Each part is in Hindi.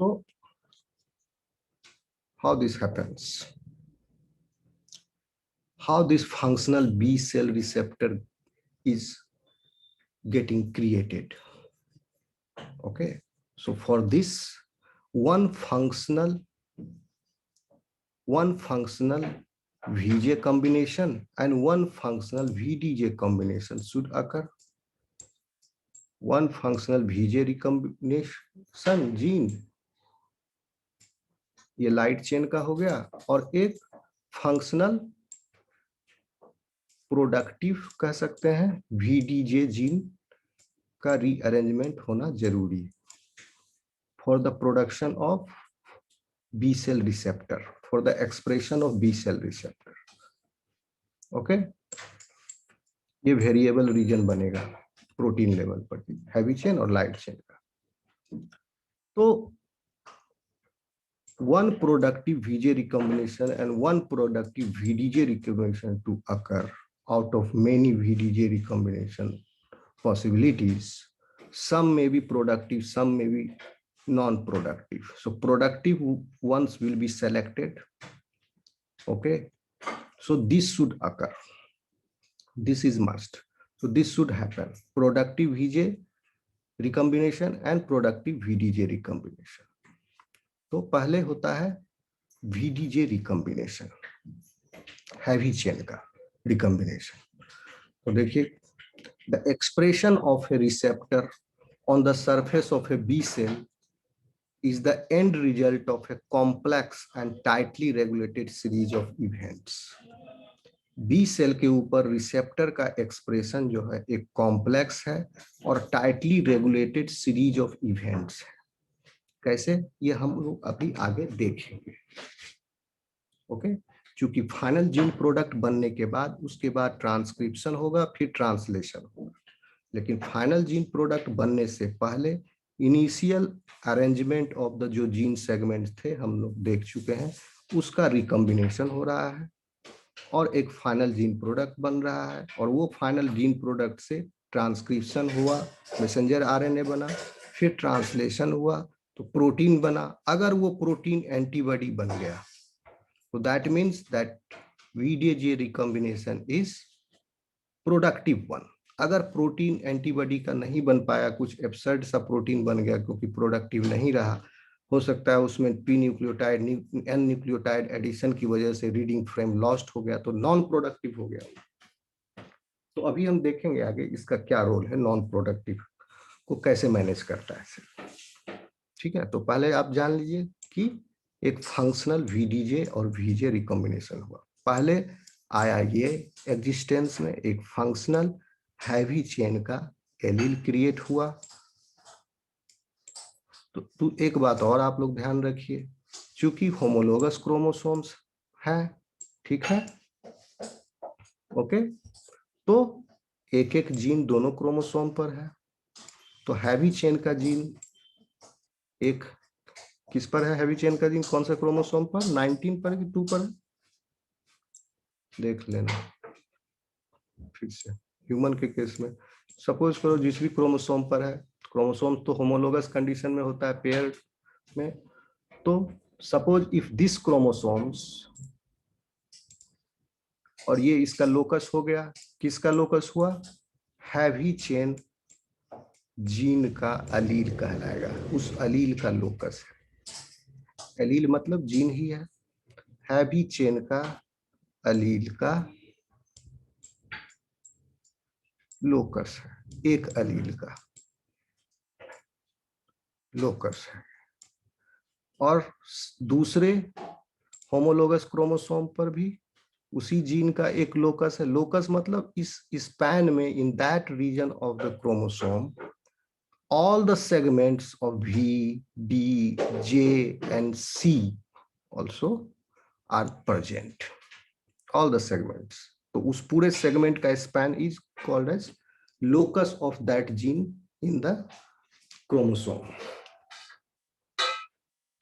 So how this happens? How this functional B cell receptor is getting created? Okay, so for this, one functional VJ combination and one functional VDJ combination should occur. One functional VJ recombination gene, ये लाइट चेन का हो गया, और एक फंक्शनल प्रोडक्टिव कह सकते हैं VDJ जीन का रीअरेंजमेंट होना जरूरी है for the production of B cell receptor, for the expression of B cell receptor. Okay, ये वेरिएबल रीजन बनेगा प्रोटीन लेवल पर, हैवी चेन और लाइट चेन का. तो one productive VJ recombination and one productive VDJ recombination to occur out of many VDJ recombination possibilities. Some may be productive, some may be non-productive. So productive ones will be selected. Okay, so this should occur. This is must. So this should happen. Productive VJ recombination and productive VDJ recombination. तो पहले होता है VDJ recombination, हैवी चेन का recombination. तो देखिए, the expression of a receptor on the surface of a B cell is the end result of a complex and tightly regulated series of events. B cell के ऊपर रिसेप्टर का एक्सप्रेशन जो है एक कॉम्प्लेक्स है और tightly regulated series of events है. कैसे, ये हम लोग अभी आगे देखेंगे. ओके, क्योंकि फाइनल जीन प्रोडक्ट बनने के बाद उसके बाद ट्रांसक्रिप्शन होगा, फिर ट्रांसलेशन होगा. लेकिन फाइनल जीन प्रोडक्ट बनने से पहले इनिशियल अरेंजमेंट ऑफ द जो जीन सेगमेंट्स थे हम लोग देख चुके हैं, उसका रिकॉम्बिनेशन हो रहा है और एक फाइनल जीन प्रोडक्ट बन रहा है. और वो फाइनल जीन प्रोडक्ट से ट्रांसक्रिप्शन हुआ, मैसेंजर आरएनए बना, फिर ट्रांसलेशन हुआ तो प्रोटीन बना. अगर वो प्रोटीन एंटीबॉडी बन गया तो that means that VDJ recombination is productive one. अगर प्रोटीन एंटीबॉडी का नहीं बन पाया, कुछ एब्सर्ड सा प्रोटीन बन गया क्योंकि प्रोडक्टिव नहीं रहा, हो सकता है उसमें P nucleotide N nucleotide addition की वजह से रीडिंग फ्रेम लॉस्ट हो गया, तो नॉन प्रोडक्टिव हो गया. तो अभी हम देखेंगे आगे इसका क्या रोल है, नॉन प्रोडक्टिव को कैसे मैनेज करता है. ठीक है, तो पहले आप जान लीजिए कि एक फंक्शनल VDJ और VJ रिकॉम्बिनेशन हुआ. पहले आया ये एग्जिस्टेंस में एक फंक्शनल हैवी चेन का एलील क्रिएट हुआ. तो एक बात और आप लोग ध्यान रखिए, क्योंकि होमोलोगस क्रोमोसोम्स है, ठीक है. ओके, तो एक एक जीन दोनों क्रोमोसोम पर है. तो हैवी चेन का जीन एक किस पर है, हैवी चेन का जीन कौन सा क्रोमोसोम पर, 19 पर कि 2 पर, देख लेना फिर से. ह्यूमन के केस में सपोज करो जिस भी क्रोमोसोम पर है, क्रोमोसोम तो होमोलोगस कंडीशन में होता है पेयर में. तो सपोज इफ दिस क्रोमोसोम्स, और ये इसका लोकस हो गया, किसका लोकस हुआ, हैवी चेन जीन का अलील कहलाएगा, उस अलील का लोकस है. अलील मतलब जीन ही है, हैवी चेन का अलील का लोकस है, एक अलील का लोकस है. और दूसरे होमोलोगस क्रोमोसोम पर भी उसी जीन का एक लोकस है. लोकस मतलब इस स्पैन में, in that region of the chromosome, all the segments of V, D, J and C also are present. All the segments. तो उस पूरे सेगमेंट का span is called as locus of that gene in the chromosome.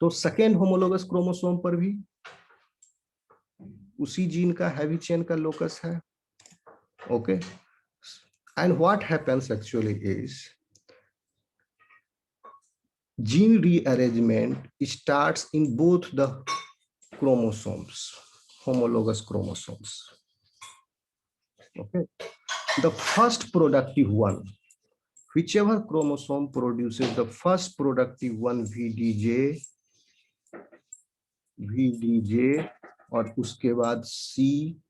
तो सेकेंड होमोलोगस क्रोमोसोम पर भी उसी जीन का हैवी चेन का लोकस है. Okay, and what happens actually is gene rearrangement starts in both the chromosomes, homologous chromosomes. Okay, the first productive one, whichever chromosome produces the first productive one, VDJ, और उसके बाद C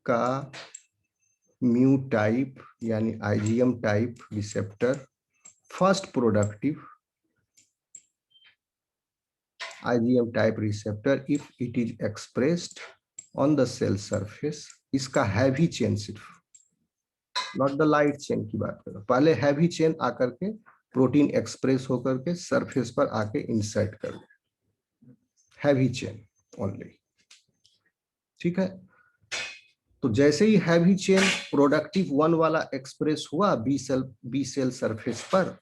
का म्यू टाइप यानी IgM type receptor, first productive IgM type receptor if it is expressed on the cell surface, इसका हैवी चेन सिर्फ, नॉट द लाइट चेन की बात करो, पहले हैवी चेन आकर के प्रोटीन एक्सप्रेस होकर के सरफेस पर आके इंसर्ट कर ले, हैवी चेन ओनली। ठीक है, तो जैसे ही हैवी चेन प्रोडक्टिव वन वाला एक्सप्रेस हुआ बी सेल सरफेस पर,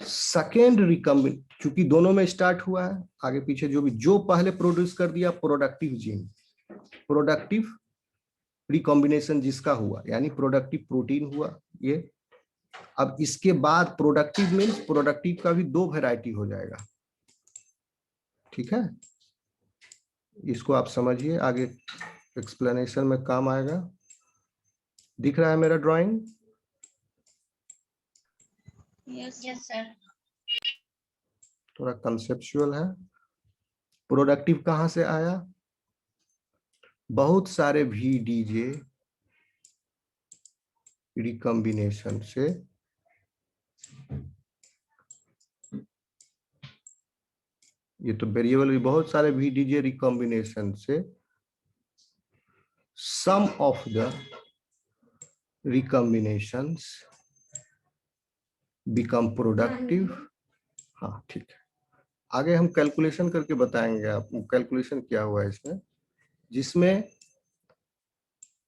सेकेंड रिकम्बिन, क्योंकि दोनों में स्टार्ट हुआ है, आगे पीछे जो भी, जो पहले प्रोड्यूस कर दिया प्रोडक्टिव जीन, प्रोडक्टिव रिकॉम्बिनेशन जिसका हुआ यानी प्रोडक्टिव प्रोटीन हुआ ये। अब इसके बाद प्रोडक्टिव मीन्स प्रोडक्टिव का भी दो वैरायटी हो जाएगा। ठीक है, इसको आप समझिए, आगे एक्सप्लेनेशन में काम आएगा। दिख रहा है मेरा ड्राइंग? Yes sir. थोड़ा कंसेप्चुअल है। प्रोडक्टिव कहां से आया? बहुत सारे VDJ रिकॉम्बिनेशन से ये तो वेरिएबल भी, बहुत सारे VDJ रिकॉम्बिनेशन से सम ऑफ द रिकॉम्बिनेशंस बिकम प्रोडक्टिव। हाँ ठीक है, आगे हम कैलकुलेशन करके बताएंगे आपको कैलकुलेशन क्या हुआ इसमें, जिसमें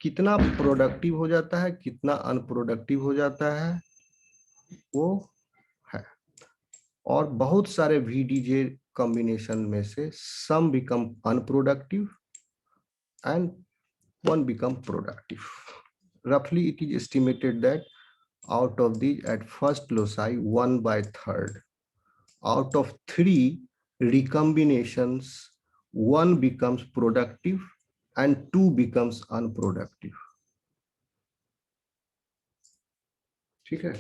कितना प्रोडक्टिव हो जाता है कितना अनप्रोडक्टिव हो जाता है वो है। और बहुत सारे VDJ कॉम्बिनेशन में से some become unproductive and one become productive. Roughly it is estimated that out of these at first loci 1/3, out of 3 recombinations 1 becomes productive and 2 becomes unproductive. ठीक है,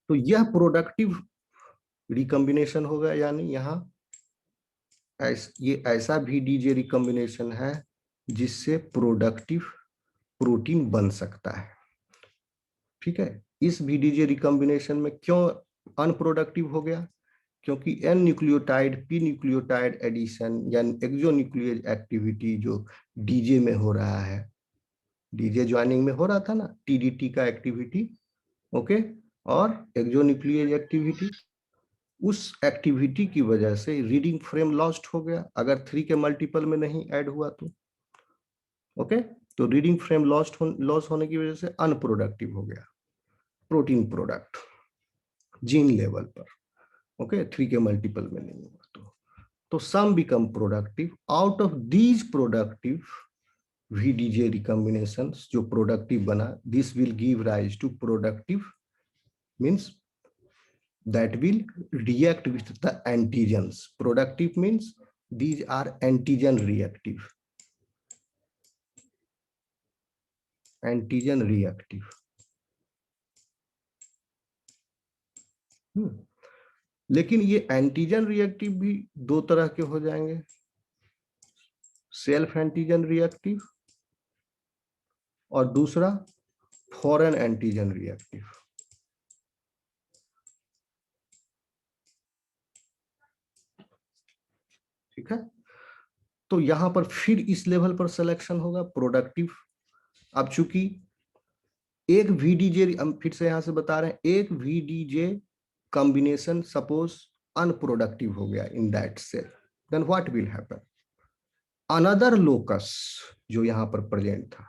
तो यह प्रोडक्टिव रिकॉम्बिनेशन होगा, यानी यहाँ ये ऐसा VDJ रिकॉम्बिनेशन है जिससे प्रोडक्टिव प्रोटीन बन सकता है। ठीक है, इस VDJ रिकॉम्बिनेशन में क्यों अनप्रोडक्टिव हो गया? क्योंकि N nucleotide P nucleotide addition यानी एक्सोन्यूक्लियेज एक्टिविटी जो DJ में हो रहा है, DJ ज्वाइनिंग में हो रहा था ना, TDT का एक्टिविटी, ओके, और एक्सोन्यूक्लियेज एक्टिविटी, उस एक्टिविटी की वजह से रीडिंग फ्रेम लॉस्ट हो गया, अगर 3 के मल्टीपल में नहीं ऐड हुआ तो। ओके, तो रीडिंग फ्रेम लॉस होने की वजह से अनप्रोडक्टिव हो गया प्रोटीन प्रोडक्ट जीन लेवल पर। ओके, 3 के मल्टीपल में नहीं हुआ तो some become productive. Out of these productive VDJ recombinations जो प्रोडक्टिव बना, this will give rise to productive means that will react with the antigens. Productive means these are antigen reactive. Antigen reactive. लेकिन ये एंटीजन रिएक्टिव भी दो तरह के हो जाएंगे, सेल्फ एंटीजन रिएक्टिव और दूसरा फॉरेन एंटीजन रिएक्टिव। ठीक है, तो यहां पर फिर इस लेवल पर सिलेक्शन होगा प्रोडक्टिव। अब चूंकि एक VDJ, हम फिर से यहां से बता रहे हैं, एक VDJ कॉम्बिनेशन सपोज अनप्रोडक्टिव हो गया in that cell, then what will happen? Another locus जो यहां पर प्रेजेंट था,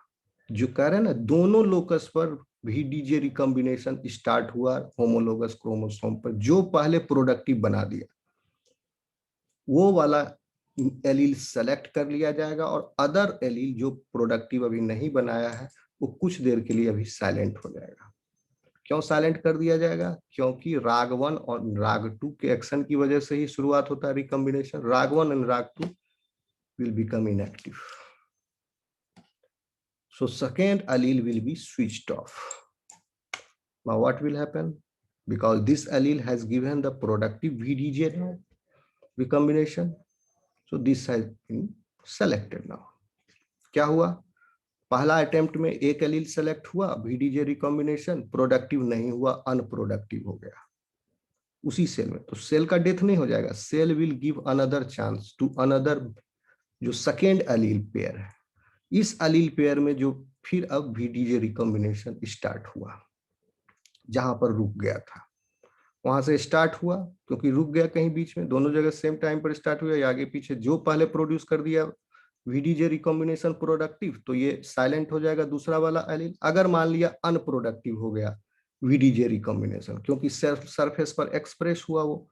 जो कह रहे हैं ना दोनों लोकस पर VDJ रिकॉम्बिनेशन स्टार्ट हुआ होमोलोगस क्रोमोसोम पर, जो पहले प्रोडक्टिव बना दिया वो वाला एलील सेलेक्ट कर लिया जाएगा, और अदर एलील जो प्रोडक्टिव अभी नहीं बनाया है वो कुछ देर के लिए अभी साइलेंट हो जाएगा। क्यों साइलेंट कर दिया जाएगा? क्योंकि राग 1 और राग 2 के एक्शन की वजह से ही शुरुआत होता है रिकॉम्बिनेशन. राग 1 एंड राग 2 will become inactive. So second allele will be switched off. Now what will happen? Because this allele has given the productive VDJ now, recombination. So this has been selected now. क्या हुआ? पहला अटेम्प्ट में एक एलील सेलेक्ट हुआ, VDJ रिकॉम्बिनेशन, प्रोडक्टिव नहीं हुआ, अनप्रोडक्टिव हो गया उसी सेल में. तो सेल का डेथ नहीं हो जाएगा, cell will give another chance to another जो सेकेंड एलील पेयर है. इस एलील पेयर में जो फिर अब VDJ रिकॉम्बिनेशन स्टार्ट हुआ, जहां पर रुक गया था वहां से स्टार्ट हुआ, क्योंकि रुक गया कहीं बीच में, दोनों जगह सेम टाइम पर स्टार्ट हुआ, या आगे पीछे जो पहले प्रोड्यूस कर दिया VDJ रिकॉम्बिनेशन प्रोडक्टिव, तो ये साइलेंट हो जाएगा दूसरा वाला एलील. अगर मान लिया अनप्रोडक्टिव हो गया VDJ रिकॉम्बिनेशन, क्योंकि सरफेस पर एक्सप्रेस हुआ वो,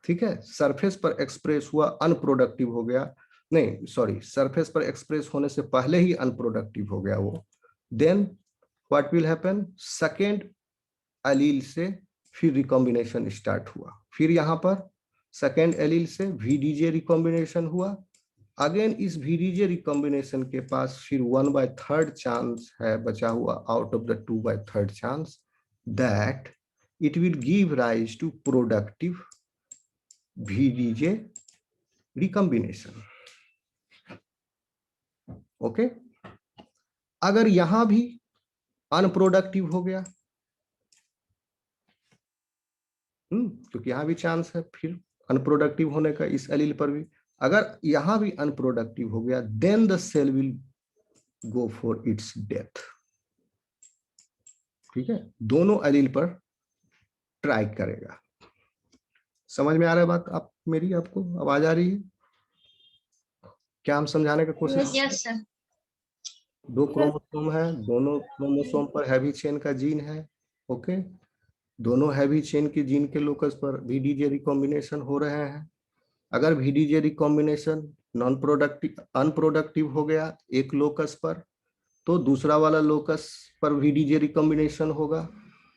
ठीक है, सरफेस पर एक्सप्रेस हुआ, अनप्रोडक्टिव हो गया, नहीं सॉरी, सरफेस पर एक्सप्रेस होने से पहले ही अनप्रोडक्टिव हो गया वो, then what will happen? Second allele से फिर रिकॉम्बिनेशन स्टार्ट हुआ, फिर यहाँ पर सेकेंड एलील से VDJ रिकॉम्बिनेशन हुआ. अगेन इस VDJ रिकॉम्बिनेशन के पास फिर 1/3 चांस है बचा हुआ out of the 2/3 chance, that it will give rise to productive VDJ recombination. Okay, अगर यहां भी अनप्रोडक्टिव हो गया, क्योंकि यहां भी चांस है फिर अनप्रोडक्टिव होने का इस एलील पर भी, अगर यहां भी अनप्रोडक्टिव हो गया, then the cell will go for its death. ठीक है, दोनों एलील पर ट्राई करेगा. समझ में आ रहा है बात आप मेरी? आपको आवाज आ रही है? क्या हम समझाने का कोशिश? Yes, sir. दो क्रोमोसोम है, दोनों क्रोमोसोम पर हैवी चेन का जीन है. ओके, दोनों हैवी चेन के जीन के लोकस पर VDJ रिकॉम्बिनेशन हो रहे हैं. अगर VDJ recombination non productive unproductive हो गया एक लोकस पर, तो दूसरा वाला लोकस पर VDJ रिकॉम्बिनेशन होगा.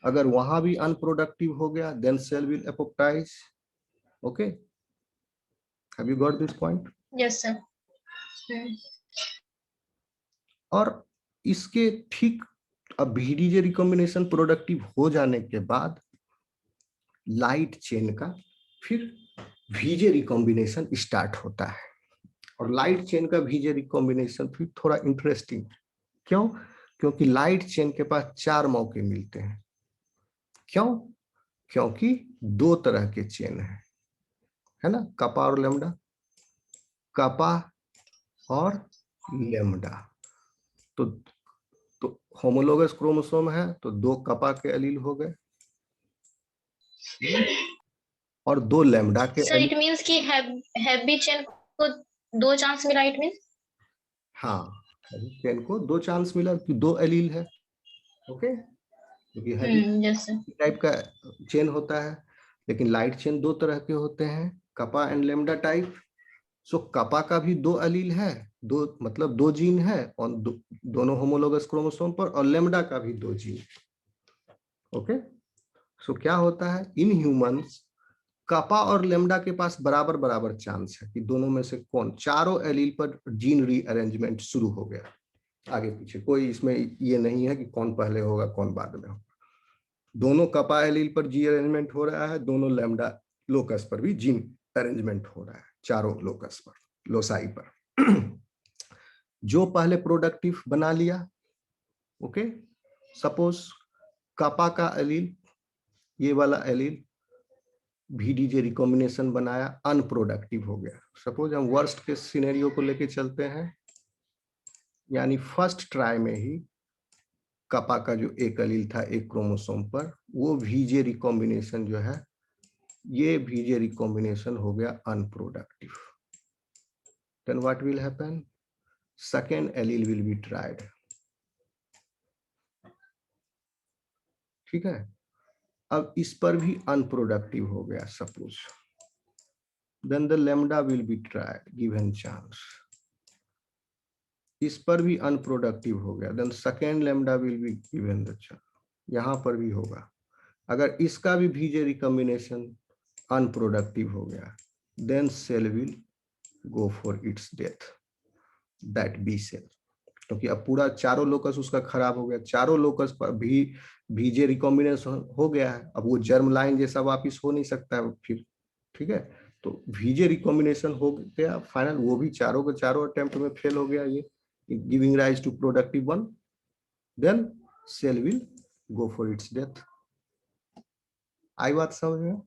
अगर वहां भी अनप्रोडक्टिव हो गया, then cell will apoptose. Okay, have you got this point? Yes, sir. और इसके ठीक अब VDJ रिकॉम्बिनेशन प्रोडक्टिव हो जाने के बाद लाइट चेन का फिर VJ रिकॉम्बिनेशन स्टार्ट होता है. और लाइट चेन का VJ रिकॉम्बिनेशन फिर थोड़ा इंटरेस्टिंग. क्यों? क्योंकि लाइट चेन के पास 4 मौके मिलते हैं. क्यों? क्योंकि 2 तरह के चेन है ना, कपा और लेमडा, कपा और लेमडा. तो होमोलोगस क्रोमोसोम है, तो 2 कपा के एलील हो गए और 2 लेमडा के Sir, it means कि हैवी चेन को 2 चांस मिला, इट मींस. हाँ, चेन को 2 चांस मिला कि 2 एलील है. ओके, क्योंकि हैवी Yes, sir. टाइप का चेन होता है, लेकिन लाइट चेन 2 तरह के होते हैं, कपा एंड लेमडा टाइप. सो कपा का भी 2 एलील है, 2 मतलब 2 जीन है और दोनों होमोलोगस क्रोमोसोम पर, और लेमडा का भी 2 जीन. ओके, सो क्या होता है इन ह्यूमंस, कपा और लेमडा के पास बराबर बराबर चांस है कि दोनों में से कौन, चारों एलील पर जीन रीअरेंजमेंट शुरू हो गया. आगे पीछे कोई इसमें ये नहीं है कि कौन पहले होगा कौन बाद में होगा. दोनों कपा एलील पर जीन अरेंजमेंट हो रहा है, दोनों लेमडा लोकस पर भी जीन अरेंजमेंट हो रहा है, चारों लोकस पर, लोसाई पर. जो पहले प्रोडक्टिव बना लिया, ओके, सपोज कपा का एलील, ये वाला एलील VDJ रिकॉम्बिनेशन बनाया, अनप्रोडक्टिव हो गया. सपोज हम वर्स्ट के सिनेरियो को लेके चलते हैं, यानी फर्स्ट ट्राई में ही कपा का जो एक एलील था एक क्रोमोसोम पर, वो VJ रिकॉम्बिनेशन जो है, ये VJ रिकॉम्बिनेशन हो गया unproductive. Then what will happen? Second allele will be tried. ठीक है, अब इस पर भी अनप्रोडक्टिव हो गया suppose, then the lambda will be tried, given chance. इस पर भी अनप्रोडक्टिव हो गया, then second lambda will be given the chance. यहाँ पर भी होगा। अगर इसका भी VJ रिकॉम्बिनेशन अनप्रोडक्टिव हो गया, then cell will go for its death, that be cell. क्योंकि अब पूरा चारों लोकस उसका खराब हो गया, चारों लोकस पर भी VJ रिकॉम्बिनेशन हो गया है। अब वो जर्म लाइन जैसा वापिस हो नहीं सकता है फिर, ठीक है। तो VJ रिकॉम्बिनेशन हो गया फाइनल, वो भी चारों के चारों अटेम्प्ट में फेल हो गया, ये giving rise to productive one, then cell will go for its death. आई बात समझ में?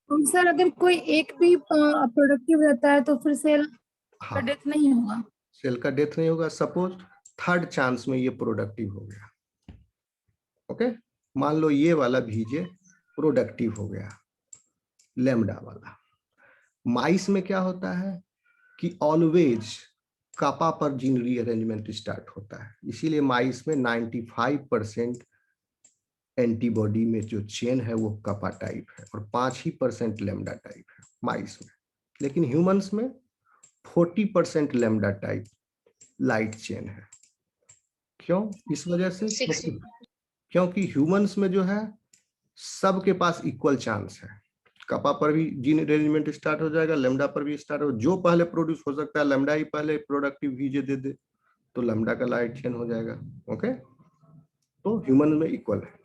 सर अगर कोई एक भी प्रोडक्टिव रहता है तो फिर सेल का हाँ, डेथ नहीं होगा? सेल का डेथ नहीं होगा। सपोज थर्ड चांस में ये प्रोडक्टिव हो गया, ओके। मान लो ये वाला VJ प्रोडक्टिव हो गया, लैम्डा वाला। माइस में क्या होता है कि ऑलवेज कापा पर जीन रीअरेंजमेंट स्टार्ट होता है, इसीलिए माइस में 95% एंटीबॉडी में जो चेन है वो कापा टाइप है और 5% लैम्डा टाइप है माइस में। लेकिन ह्यूमंस में 40% लैम्डा टाइप लाइट चेन है। क्यों? इस वजह से क्योंकि ह्यूमंस में जो है सबके पास इक्वल चांस है। कपा पर भी जीन अरेंजमेंट स्टार्ट हो जाएगा, लैम्डा पर भी स्टार्ट हो, जो पहले प्रोड्यूस हो सकता है लैम्डा ही पहले प्रोडक्टिव VJ दे दे तो लैम्डा का लाइट चेन हो जाएगा, ओके। तो ह्यूमन में इक्वल है।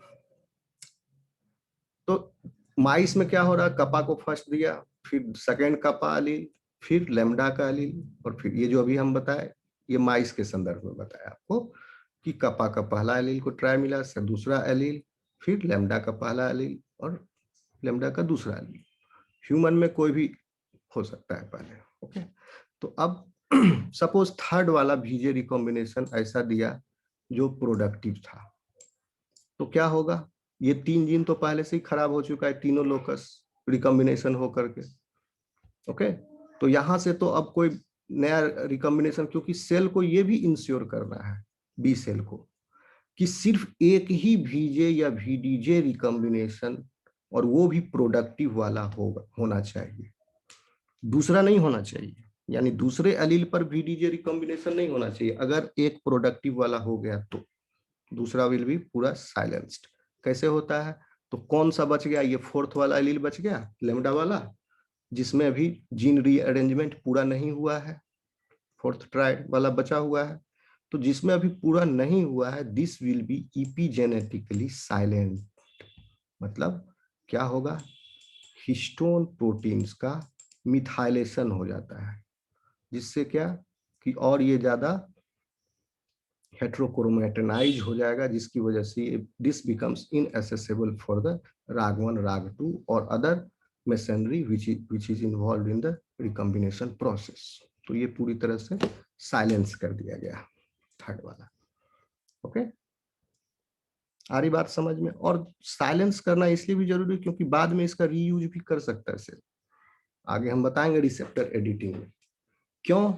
तो माइस में क्या हो रहा है, कपा को फर्स्ट दिया, फिर सेकेंड कपा एलील, फिर लैम्डा का एलील, और फिर ये जो अभी हम बताए ये माइस के संदर्भ में बताया आपको कि कपा का पहला एलील को ट्राई मिला, दूसरा एलील, फिर लैम्डा का पहला एलील और लैम्डा का दूसरा एलील। ह्यूमन में कोई भी हो सकता है पहले, ओके। तो अब सपोज थर्ड वाला VJ रिकॉम्बिनेशन ऐसा दिया जो प्रोडक्टिव था, तो क्या होगा, ये 3 जीन तो पहले से ही खराब हो चुका है, तीनों लोकस रिकॉम्बिनेशन हो करके, ओके। तो यहां से तो अब कोई नया रिकॉम्बिनेशन, क्योंकि सेल को ये भी इंश्योर करना है, बी सेल को, कि सिर्फ एक ही VJ या VDJ रिकॉम्बिनेशन, और वो भी प्रोडक्टिव वाला होना चाहिए, दूसरा नहीं होना चाहिए। यानी दूसरे एलील पर VDJ रिकॉम्बिनेशन नहीं होना चाहिए। अगर एक प्रोडक्टिव वाला हो गया तो दूसरा विल भी पूरा साइलेंस्ड। कैसे होता है, तो कौन सा बच गया, ये फोर्थ वाला एलील बच गया, लैम्डा वाला, जिसमें अभी जीन रीअरेंजमेंट पूरा नहीं हुआ है, फोर्थ ट्राइड वाला बचा हुआ है। तो जिसमें अभी पूरा नहीं हुआ है, दिस विल बी इपीजेनेटिकली साइलेंट। मतलब क्या होगा, हिस्टोन प्रोटीन्स का मिथाइलेशन हो जाता है, जिससे क्या कि और ये ज्यादा हेट्रोक्रोमेटेनाइज हो जाएगा, जिसकी वजह से this becomes इनएसेसिबल for the RAG1 RAG2 और other masonry which is involve in the recombination process. तो ये पूरी तरह से साइलेंस कर दिया गया थर्ड वाला, ओके। आ रही बात समझ में? और साइलेंस करना इसलिए भी जरूरी है क्योंकि बाद में इसका रीयूज भी कर सकता है सेल। आगे हम बताएंगे रिसेप्टर एडिटिंग में क्यों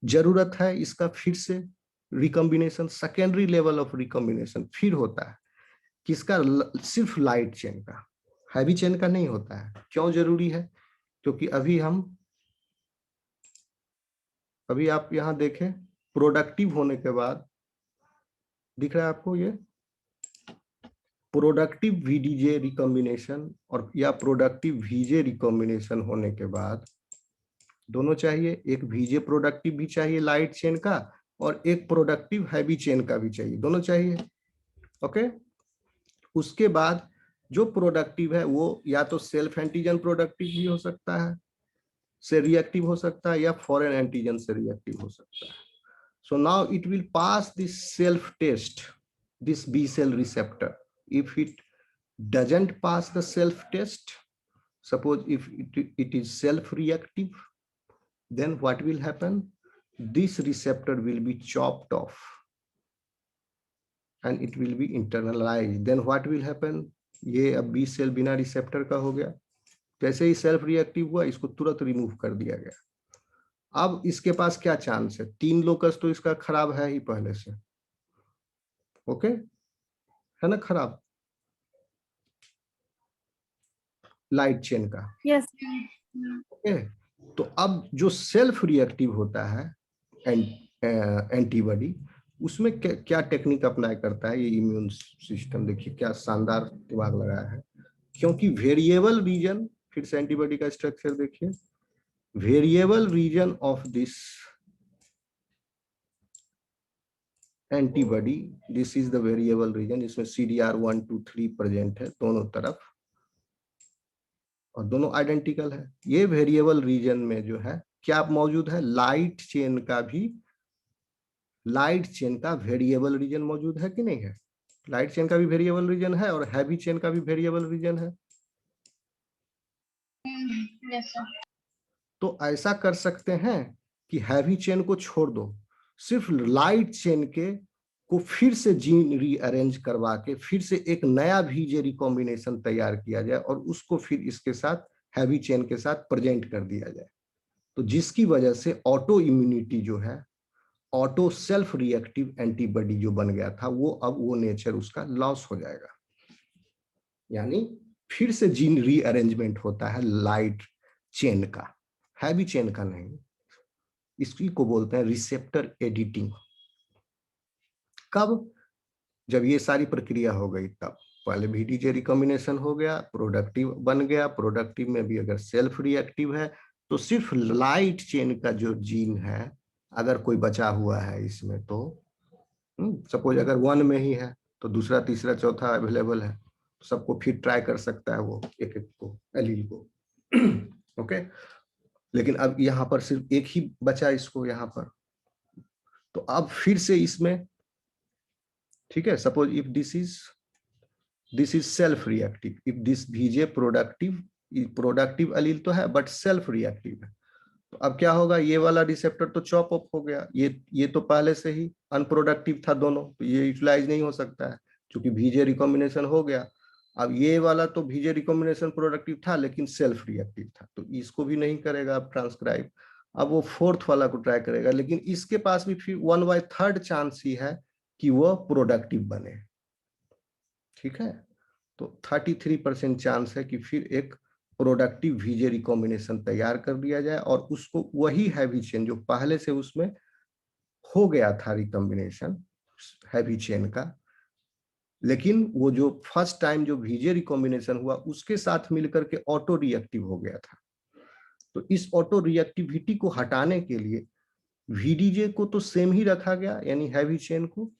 जरूरत है इसका फिर से recombination, secondary level of recombination फिर होता है किसका, सिर्फ लाइट चेन का, हैवी चेन का नहीं होता है। क्यों जरूरी है, क्योंकि अभी आप यहां देखें, प्रोडक्टिव होने के बाद दिख रहा है आपको ये प्रोडक्टिव VDJ रिकॉम्बिनेशन और या प्रोडक्टिव VJ रिकॉम्बिनेशन होने के बाद दोनों चाहिए, एक VJ प्रोडक्टिव भी चाहिए लाइट चेन का और एक प्रोडक्टिव हैवी चेन का भी चाहिए, दोनों चाहिए, ओके। उसके बाद जो प्रोडक्टिव है वो या तो सेल्फ एंटीजन प्रोडक्टिव भी हो सकता है, से रिएक्टिव हो सकता है, या फॉरेन एंटीजन से रिएक्टिव हो सकता है। So now it will pass this self test, this B cell receptor. If it doesn't pass the self test, suppose if it is self reactive, then what will happen, this receptor will be chopped off and it will be internalized. Then what will happen, ये अब B cell बिना रिसेप्टर का हो गया, जैसे ही सेल्फ रिएक्टिव हुआ इसको तुरंत रिमूव कर दिया गया। अब इसके पास क्या चांस है, 3 लोकस तो इसका खराब है ही पहले से, ओके, है ना खराब लाइट चेन का, यस। ओके। तो अब जो सेल्फ रिएक्टिव होता है एंटीबॉडी, उसमें क्या टेक्निक अप्लाई करता है ये इम्यून सिस्टम, देखिए क्या शानदार दिमाग लगाया है। क्योंकि वेरिएबल रीजन, फिर से एंटीबॉडी का स्ट्रक्चर देखिए, variable region of this antibody, this is the variable region, जिसमें CDR1 2 3 प्रेजेंट है दोनों तरफ और दोनों आइडेंटिकल है। ये वेरिएबल रीजन में जो है क्या मौजूद है, लाइट चेन का वेरिएबल रीजन मौजूद है कि नहीं है? लाइट चेन का भी वेरिएबल रीजन है और हैवी चेन का भी वेरिएबल रीजन है। Yes sir. तो ऐसा कर सकते हैं कि हैवी चेन को छोड़ दो, सिर्फ लाइट चेन के को फिर से जीन रीअरेंज करवा के फिर से एक नया VJ रिकॉम्बिनेशन तैयार किया जाए और उसको फिर इसके साथ हैवी चेन के साथ प्रेजेंट कर दिया जाए। तो जिसकी वजह से ऑटो इम्यूनिटी जो है, ऑटो सेल्फ रिएक्टिव एंटीबॉडी जो बन गया था, वो अब वो नेचर उसका लॉस हो जाएगा। यानी फिर से जीन रीअरेंजमेंट होता है लाइट चेन का, हैवी चेन का नहीं। इसी को बोलते हैं रिसेप्टर एडिटिंग। कब? जब ये सारी प्रक्रिया हो गई तब। पहले VDJ रिकॉम्बिनेशन हो गया, प्रोडक्टिव बन गया, प्रोडक्टिव में भी अगर सेल्फ रिएक्टिव है तो सिर्फ लाइट चेन का जो जीन है अगर कोई बचा हुआ है इसमें, तो सपोज अगर 1 में ही है तो दूसरा तीसरा चौथा अवेलेबल है, सबको फिर ट्राई कर सकता है वो एक एक को, एलील को। ओके, लेकिन अब यहाँ पर सिर्फ एक ही बचा इसको यहाँ पर, तो अब फिर से इसमें, ठीक है, suppose if this is self reactive, if this VJ productive allele तो है बट सेल्फ रिएक्टिव है, तो अब क्या होगा, ये वाला रिसेप्टर तो चॉप अप हो गया, ये तो पहले से ही अनप्रोडक्टिव था दोनों, तो ये यूटिलाइज नहीं हो सकता है क्योंकि VJ रिकॉम्बिनेशन हो गया। अब ये वाला तो VJ रिकॉम्बिनेशन प्रोडक्टिव था लेकिन सेल्फ रिएक्टिव था, तो इसको भी नहीं करेगा अब ट्रांसक्राइब। अब वो 4th वाला को ट्राई करेगा, लेकिन इसके पास भी फिर 1/3 चांस ही है कि वह प्रोडक्टिव बने। ठीक है, तो 33% चांस है कि फिर एक प्रोडक्टिव VJ रिकॉम्बिनेशन तैयार कर दिया जाए और उसको वही हैवी चेन जो पहले से उसमें हो गया था रिकॉम्बिनेशन हैवी चेन का, लेकिन वो जो फर्स्ट टाइम जो VJ रिकॉम्बिनेशन हुआ उसके साथ मिलकर के ऑटो रिएक्टिव हो गया था। तो इस ऑटो रिएक्टिविटी को हटाने के लिए VDJ को तो सेम ही रखा गया, यानी हैवी चेन को,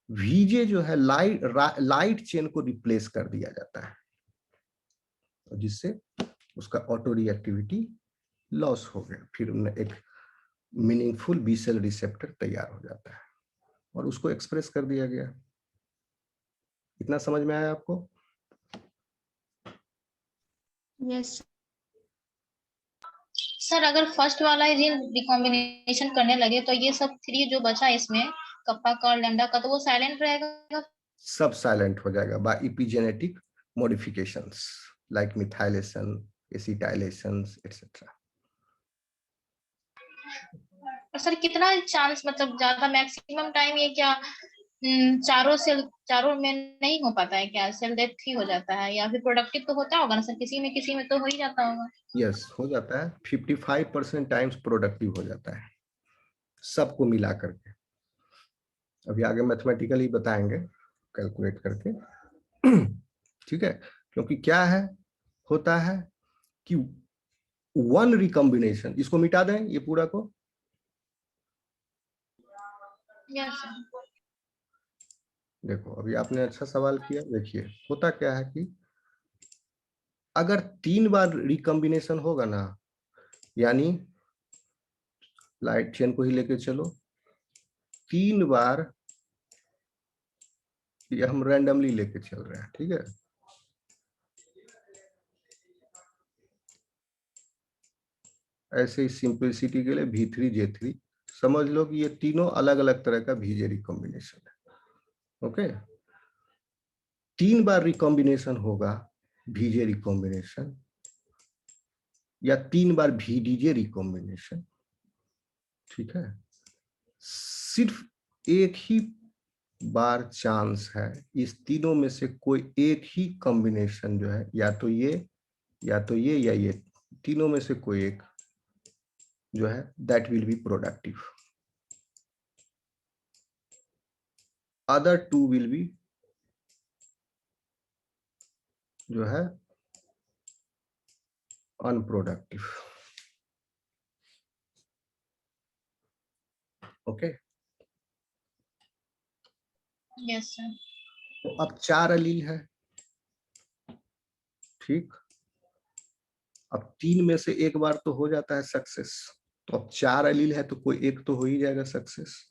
VJ जो है लाइट चेन को रिप्लेस कर दिया जाता है, जिससे उसका ऑटो रिएक्टिविटी लॉस हो गया, फिर एक मीनिंगफुल बी सेल रिसेप्टर तैयार हो जाता है और उसको एक्सप्रेस कर दिया गया। इतना समझ में आया आपको? Yes sir. अगर फर्स्ट वाला जीन रिकॉम्बिनेशन करने लगे तो ये सब 3 जो बचा इसमें, कप्पा का और लैम्डा का, तो वो साइलेंट रहेगा? सब साइलेंट हो जाएगा by epigenetic modifications like methylation, acetylations etcetera. Sir कितना चांस, मतलब ज्यादा मैक्सिमम टाइम ये क्या चारों में नहीं हो पाता है क्या? सेल डेथ ही हो जाता है या फिर प्रोडक्टिव तो होता होगा ना सर, किसी में तो हो ही जाता होगा। यस, हो जाता है, 55% टाइम्स प्रोडक्टिव हो जाता है सबको मिला करके। अभी आगे मैथमेटिकली बताएंगे कैलकुलेट करके। ठीक है, क्योंकि क्या है, होता है कि 1 रिकॉम्बिनेशन, इसको मिटा दें ये पूरा को, यस सर। देखो अभी आपने अच्छा सवाल किया। देखिए होता क्या है कि अगर 3 बार रिकॉम्बिनेशन होगा ना, यानी लाइट चेन को ही लेके चलो, 3 बार, ये हम रैंडमली लेके चल रहे हैं, ठीक है, ऐसे ही सिंपलिसिटी के लिए V3J3 समझ लो कि ये तीनों अलग अलग तरह का VJ रिकॉम्बिनेशन है। ओके, 3 बार रिकॉम्बिनेशन होगा VJ रिकॉम्बिनेशन या 3 बार VDJ रिकॉम्बिनेशन, ठीक है, सिर्फ एक ही बार चांस है इस तीनों में से कोई एक ही कॉम्बिनेशन जो है, या तो ये या ये, तीनों में से कोई एक जो है that will be productive. other two will be जो है unproductive. Okay yes sir. तो अब 4 एलील है, ठीक। अब 3 में से एक बार तो हो जाता है सक्सेस, तो अब 4 एलील है तो कोई एक तो हो ही जाएगा सक्सेस।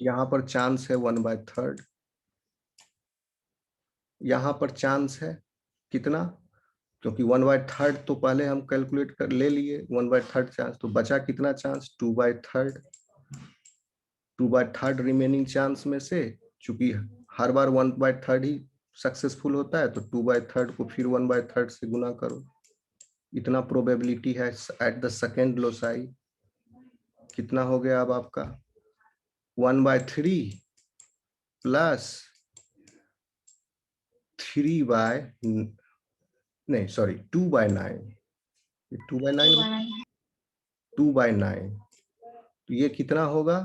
यहाँ पर चांस है 1/3, यहाँ पर चांस है कितना, क्योंकि 1/3 तो पहले हम कैलकुलेट कर ले लिए, 1/3 चांस, तो बचा कितना चांस, 2/3। 2/3 रिमेनिंग चांस में से, चूंकि हर बार 1/3 ही सक्सेसफुल होता है, तो 2/3 को फिर 1/3 से गुना करो, इतना प्रोबेबिलिटी है एट द सेकेंड लोसाई। कितना हो गया अब आपका 1/3 प्लस 2/9, 2/9, तो ये कितना होगा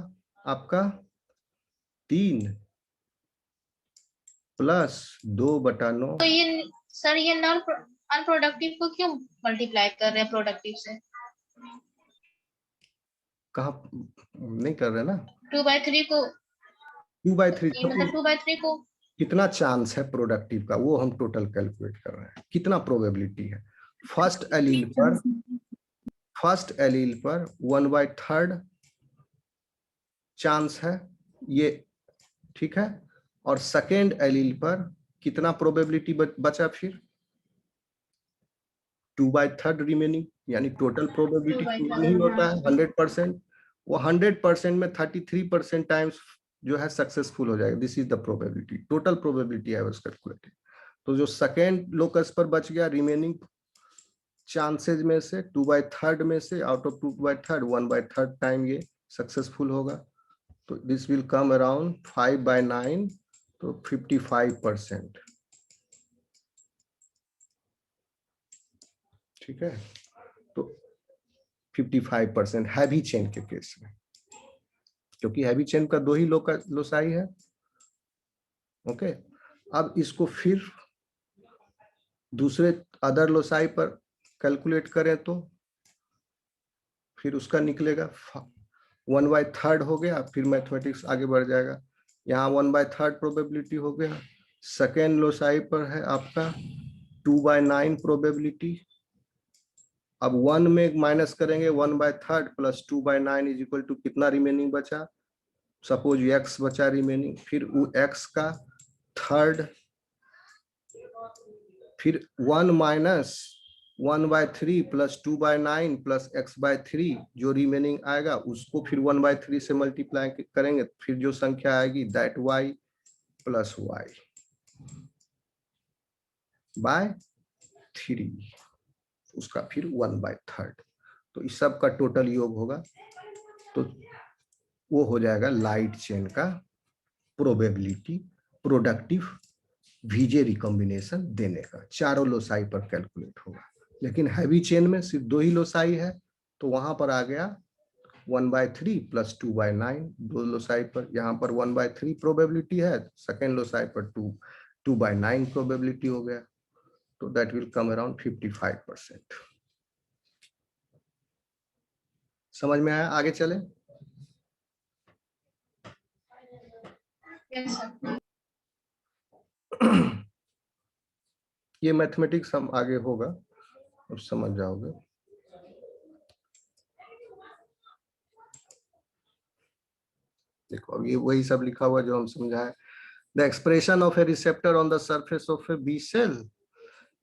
आपका 3 प्लस 2/9। तो ये सर ये नॉन अनप्रोडक्टिव को क्यों मल्टीप्लाई कर रहे हैं प्रोडक्टिव से? कहा नहीं कर रहे ना, 2/3 को 2/3 मतलब 2/3 को कितना चांस है प्रोडक्टिव का, वो हम टोटल कैलकुलेट कर रहे हैं, कितना प्रोबेबिलिटी है। फर्स्ट एलील पर 1/3 चांस है ये, ठीक है, और सेकेंड एलील पर कितना प्रोबेबिलिटी बचा फिर 2/3 रिमेनिंग, यानी टोटल प्रोबेबिलिटी नहीं होता है 100%, वो 100% में 33% टाइम्स जो है सक्सेसफुल हो जाएगा। This is the probability, total probability I was calculated. तो जो सेकेंड लोकस पर बच गया रिमेनिंग चांसेस में से 2/3 में से, आउट ऑफ 2/3 1/3 टाइम ये सक्सेसफुल होगा, तो दिस विल कम अराउंड 5/9, तो 55%, ठीक है। तो 55% हैवी चेन के केस में, क्योंकि हैवी चेन का 2 ही लोसाई है। ओके, अब इसको फिर दूसरे अदर लोसाई पर कैलकुलेट करें तो फिर उसका निकलेगा 1/3 हो गया, फिर मैथमेटिक्स आगे बढ़ जाएगा। यहाँ 1/3 प्रोबेबिलिटी हो गया, सेकेंड लोसाई पर है आपका 2/9 प्रोबेबिलिटी। अब 1 में माइनस करेंगे 1/3 प्लस 2/9 इज इक्वल टू कितना रिमेनिंग बचा, सपोज x बचा रिमेनिंग, फिर x का थर्ड, फिर 1 माइनस 1/3 प्लस 2/9 प्लस x/3 जो रिमेनिंग आएगा उसको फिर 1/3 से मल्टीप्लाई करेंगे, फिर जो संख्या आएगी दैट y प्लस y/3, उसका फिर 1/3, तो इस सब का टोटल योग होगा, तो वो हो जाएगा लाइट चेन का प्रोबेबिलिटी प्रोडक्टिव वीजे रिकॉम्बिनेशन देने का। चारों लोसाई पर कैलकुलेट होगा, लेकिन हैवी चेन में सिर्फ 2 ही लोसाई है, तो वहां पर आ गया 1/3 प्लस 2/9, 2 लोसाई पर, यहाँ पर 1/3 प्रोबेबिलिटी है, सेकेंड लोसाई पर 2/9 प्रोबेबिलिटी हो गया, तो दैट विल कम अराउंड 55%। समझ में आया? आगे चले। Yes sir. ये मैथमेटिक्स हम आगे होगा, अब समझ जाओगे। देखो अब ये वही सब लिखा हुआ जो हम समझाए। The expression of a receptor on the surface of a B cell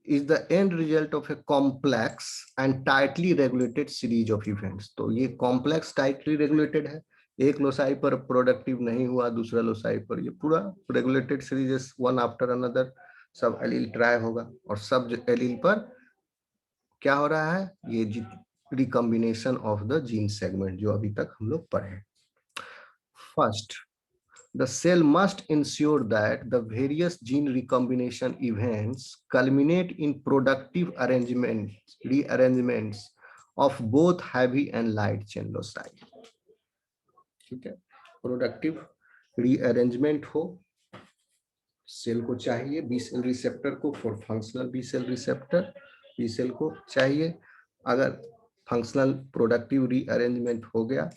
is the end result of a complex and tightly regulated series of events. तो ये कॉम्प्लेक्स टाइटली रेगुलेटेड है, एक लोसाई पर प्रोडक्टिव नहीं हुआ, दूसरा लोसाई पर ये पूरा regulated series, one after another सब एलील ट्राई होगा, और सब एलील पर क्या हो रहा है, ये recombination of the gene segment जो अभी तक हम लोग पढ़े। First, the cell must ensure that the various gene recombination events culminate in productive rearrangements of both heavy and light chain loci. ठीक है, प्रोडक्टिव रीअरेंजमेंट हो, सेल को चाहिए बी सेल रिसेप्टर को for functional B cell receptor, B cell को चाहिए। अगर फंक्शनल प्रोडक्टिव रीअरेंजमेंट हो गया,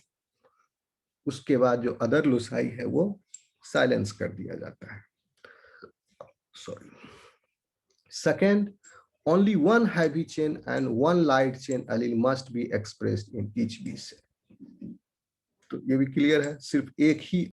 उसके बाद जो अदर लोसाई है वो साइलेंस कर दिया जाता है। Sorry. Second, only one heavy chain and one light chain allele must be expressed in each B cell. तो ये भी क्लियर है, सिर्फ एक ही